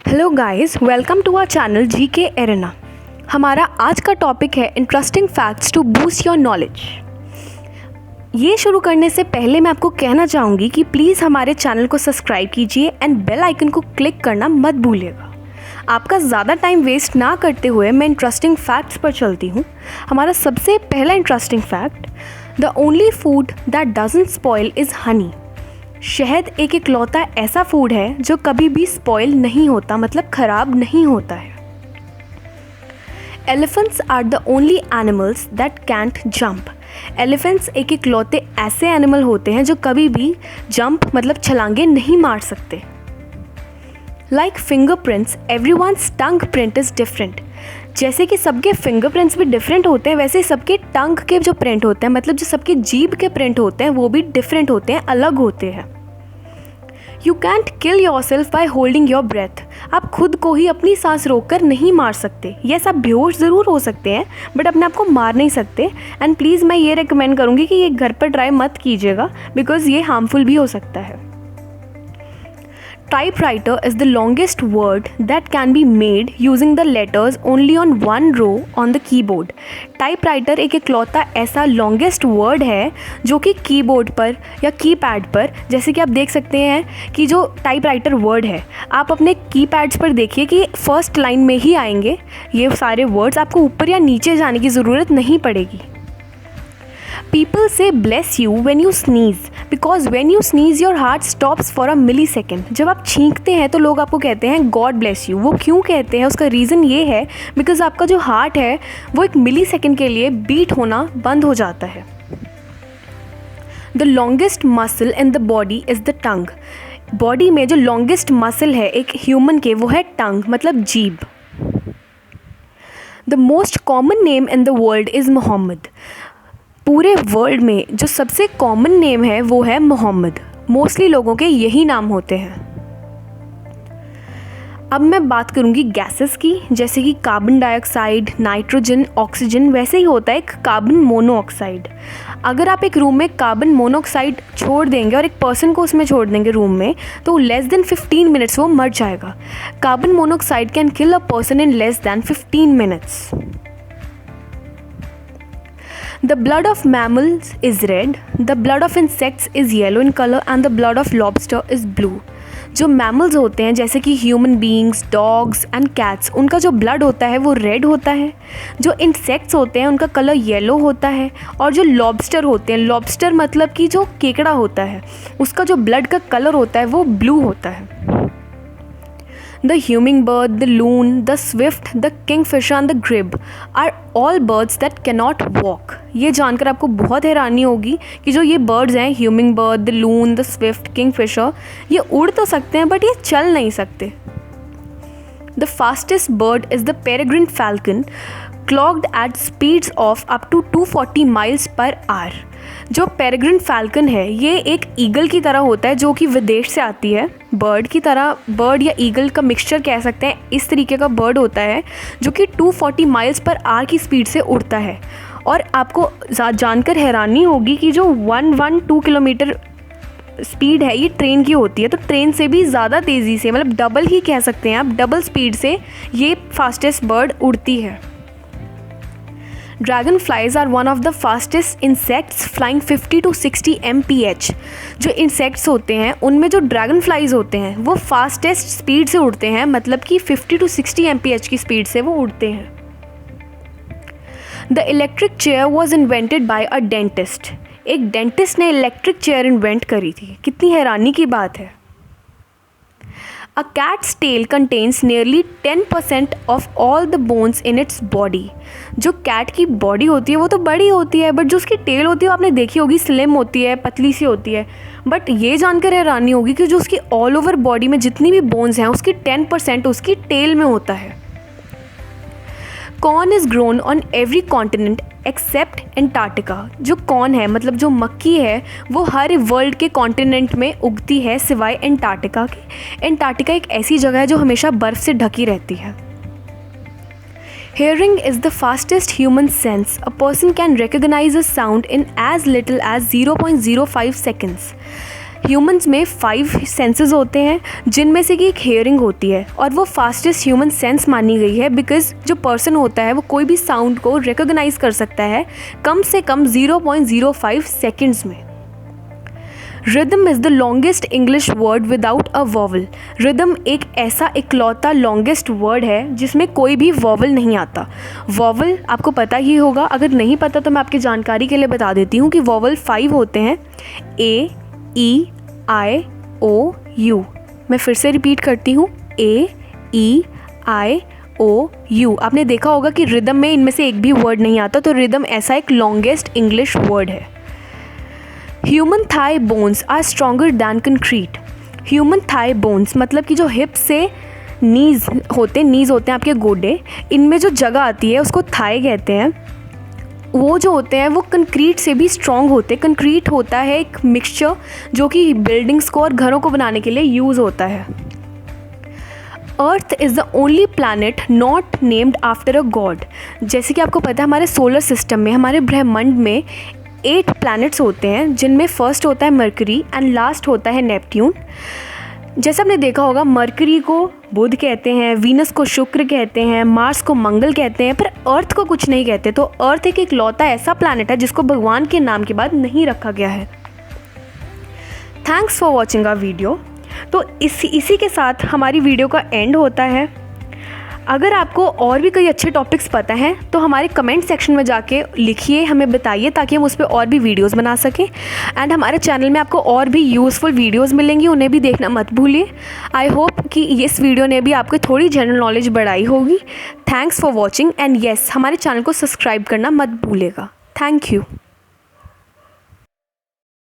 Hello guys, welcome to our channel GK Arena. हमारा आज का टॉपिक है interesting facts to boost your knowledge. ये शुरू करने से पहले मैं आपको कहना चाहूँगी कि प्लीज़ हमारे चैनल को सब्सक्राइब कीजिए एंड बेल आइकन को क्लिक करना मत भूलिएगा। आपका ज़्यादा टाइम वेस्ट ना करते हुए मैं इंटरेस्टिंग फैक्ट्स पर चलती हूँ। हमारा सबसे पहला interesting fact, the only food that doesn't spoil is Honey. शहद एक इकलौता ऐसा फूड है जो कभी भी स्पॉइल नहीं होता, मतलब ख़राब नहीं होता है। Elephants are the only animals that can't jump. Elephants एक इकलौते ऐसे एनिमल होते हैं जो कभी भी जंप मतलब छलांगे नहीं मार सकते। Like fingerprints, everyone's tongue print is different. जैसे कि सबके फिंगरप्रिंट्स भी डिफरेंट होते हैं, वैसे सबके टंग के जो प्रिंट होते हैं, मतलब जो सबके जीभ के प्रिंट होते हैं, वो भी डिफरेंट होते हैं, अलग होते हैं। You can't kill yourself by holding your breath. आप खुद को ही अपनी सांस रोककर नहीं मार सकते। यस, आप बेहोश ज़रूर हो सकते हैं बट अपने आप को मार नहीं सकते। एंड प्लीज़ मैं ये रिकमेंड करूँगी कि ये घर पर ट्राई मत कीजिएगा बिकॉज ये हार्मफुल भी हो सकता है। Typewriter is the longest word that can be made using the letters only on one row on the keyboard. Typewriter एक इकलौता ऐसा longest word है जो कि कीबोर्ड पर या कीपैड पर, जैसे कि आप देख सकते हैं कि जो टाइपराइटर वर्ड है, आप अपने कीपैड्स पर देखिए कि फर्स्ट लाइन में ही आएंगे ये सारे वर्ड्स, आपको ऊपर या नीचे जाने की ज़रूरत नहीं पड़ेगी। People say bless you when you sneeze because when you sneeze your heart stops for a millisecond. जब आप छींकते हैं तो लोग आपको कहते हैं God bless you। वो क्यों कहते हैं, उसका रीज़न ये है बिकॉज आपका जो हार्ट है वो एक मिली सेकेंड के लिए बीट होना बंद हो जाता है। The longest muscle in the body is the tongue. Body में जो लॉन्गेस्ट मसल है एक ह्यूमन के, वो है टंग मतलब जीभ। The most common name in the world is Mohammad. पूरे वर्ल्ड में जो सबसे कॉमन नेम है वो है मोहम्मद। मोस्टली लोगों के यही नाम होते हैं। अब मैं बात करूँगी गैसेस की, जैसे कि कार्बन डाइऑक्साइड, नाइट्रोजन, ऑक्सीजन। वैसे ही होता है एक कार्बन मोनोऑक्साइड। अगर आप एक रूम में कार्बन मोनोऑक्साइड छोड़ देंगे और एक पर्सन को उसमें छोड़ देंगे रूम में, तो लेस देन 15 मिनट्स वो मर जाएगा। Carbon monoxide can kill a person in less than 15 minutes. The blood of mammals is red, the blood of insects is yellow in color and the blood of lobster is blue. जो mammals होते हैं जैसे कि human beings, dogs and cats, उनका जो blood होता है वो रेड होता है। जो इंसेक्ट्स होते हैं उनका कलर येलो होता है। और जो लॉबस्टर होते हैं, लॉबस्टर मतलब कि जो केकड़ा होता है, उसका जो ब्लड का कलर होता है वो ब्लू होता है। The hummingbird, the loon, the swift, the kingfisher and the grebe are all birds that cannot walk. ये जानकर आपको बहुत हैरानी होगी कि जो ये birds हैं, hummingbird, the loon, the swift, kingfisher, ये उड़ तो सकते हैं बट ये चल नहीं सकते। The fastest bird is the peregrine falcon, clocked at speeds of up to 240 miles per hour. जो पेरेग्रिन फैल्कन है ये एक ईगल की तरह होता है जो कि विदेश से आती है। बर्ड की तरह, बर्ड या ईगल का मिक्सचर कह सकते हैं, इस तरीके का बर्ड होता है जो कि 240 माइल्स पर आवर की स्पीड से उड़ता है। और आपको जानकर हैरानी होगी कि जो 112 किलोमीटर स्पीड है ये ट्रेन की होती है, तो ट्रेन से भी ज़्यादा तेज़ी से, मतलब डबल ही कह सकते हैं आप, डबल स्पीड से ये फास्टेस्ट बर्ड उड़ती है। Dragonflies are one of the fastest insects flying 50 to 60 mph। जो इंसेक्ट्स होते हैं उनमें जो ड्रैगन फ्लाइज होते हैं वो फास्टेस्ट स्पीड से उड़ते हैं, मतलब कि 50 to 60 mph की स्पीड से वो उड़ते हैं। The electric chair was invented by a dentist. एक डेंटिस्ट ने इलेक्ट्रिक चेयर इन्वेंट करी थी। कितनी हैरानी की बात है। A cat's tail contains nearly 10% of all the bones in its body. जो कैट की बॉडी होती है वो तो बड़ी होती है, बट जो उसकी टेल होती है वो आपने देखी होगी, स्लिम होती है, पतली सी होती है। बट ये जानकर हैरानी होगी कि जो उसकी ऑल ओवर बॉडी में जितनी भी बोन्स हैं उसकी 10% उसकी टेल में होता है। Corn is grown on every continent except Antarctica. जो कॉर्न है मतलब जो मक्की है वो हर वर्ल्ड के कॉन्टिनेंट में उगती है सिवाय एंटार्क्टिका के। एंटार्क्टिका एक ऐसी जगह है जो हमेशा बर्फ़ से ढकी रहती है। Hearing is the fastest human sense. A person can recognize a sound in as little as 0.05 seconds. Humans में 5 सेंसेस होते हैं, जिनमें से कि एक हेयरिंग होती है और वो फास्टेस्ट ह्यूमन सेंस मानी गई है बिकॉज जो पर्सन होता है वो कोई भी साउंड को रिकॉग्नाइज कर सकता है कम से कम 0.05 सेकेंड्स में। Rhythm is the longest English word without a vowel. Rhythm एक ऐसा इकलौता लॉन्गेस्ट वर्ड है जिसमें कोई भी वॉवल नहीं आता। वॉवल आपको पता ही होगा, अगर नहीं पता तो मैं आपकी जानकारी के लिए बता देती हूँ कि वॉवल 5 होते हैं, ए, ई, आई, ओ, यू। मैं फिर से रिपीट करती हूँ, ए, ई, आई, ओ, यू। आपने देखा होगा कि रिदम में इनमें से एक भी वर्ड नहीं आता, तो रिदम ऐसा एक लॉन्गेस्ट इंग्लिश वर्ड है। Human thigh bones are stronger than concrete. Human thigh bones मतलब कि जो हिप से नीज़ होते हैं आपके गोडे, इनमें जो जगह आती है उसको थाई कहते हैं। वो जो होते हैं वो कंक्रीट से भी स्ट्रॉन्ग होते हैं। कंक्रीट होता है एक मिक्सचर जो कि बिल्डिंग्स को और घरों को बनाने के लिए यूज़ होता है। Earth is the only planet not named after a God. जैसे कि आपको पता है हमारे सोलर सिस्टम में, हमारे ब्रह्मांड में 8 प्लैनेट्स होते हैं, जिनमें फर्स्ट होता है मरकरी एंड लास्ट होता है नेपट्यून। जैसे आपने देखा होगा मरकरी को बुध कहते हैं, वीनस को शुक्र कहते हैं, मार्स को मंगल कहते हैं, पर अर्थ को कुछ नहीं कहते। तो अर्थ एक इकलौता ऐसा प्लैनेट है जिसको भगवान के नाम के बाद नहीं रखा गया है। Thanks for watching our video. तो इसी के साथ हमारी वीडियो का एंड होता है। अगर आपको और भी कई अच्छे टॉपिक्स पता हैं तो हमारे कमेंट सेक्शन में जाके लिखिए, हमें बताइए, ताकि हम उस पर और भी वीडियोस बना सकें। एंड हमारे चैनल में आपको और भी यूज़फुल वीडियोस मिलेंगी, उन्हें भी देखना मत भूलिए। आई होप कि इस वीडियो ने भी आपको थोड़ी जनरल नॉलेज बढ़ाई होगी। Thanks for watching and yes, हमारे चैनल को सब्सक्राइब करना मत भूलिएगा। Thank you.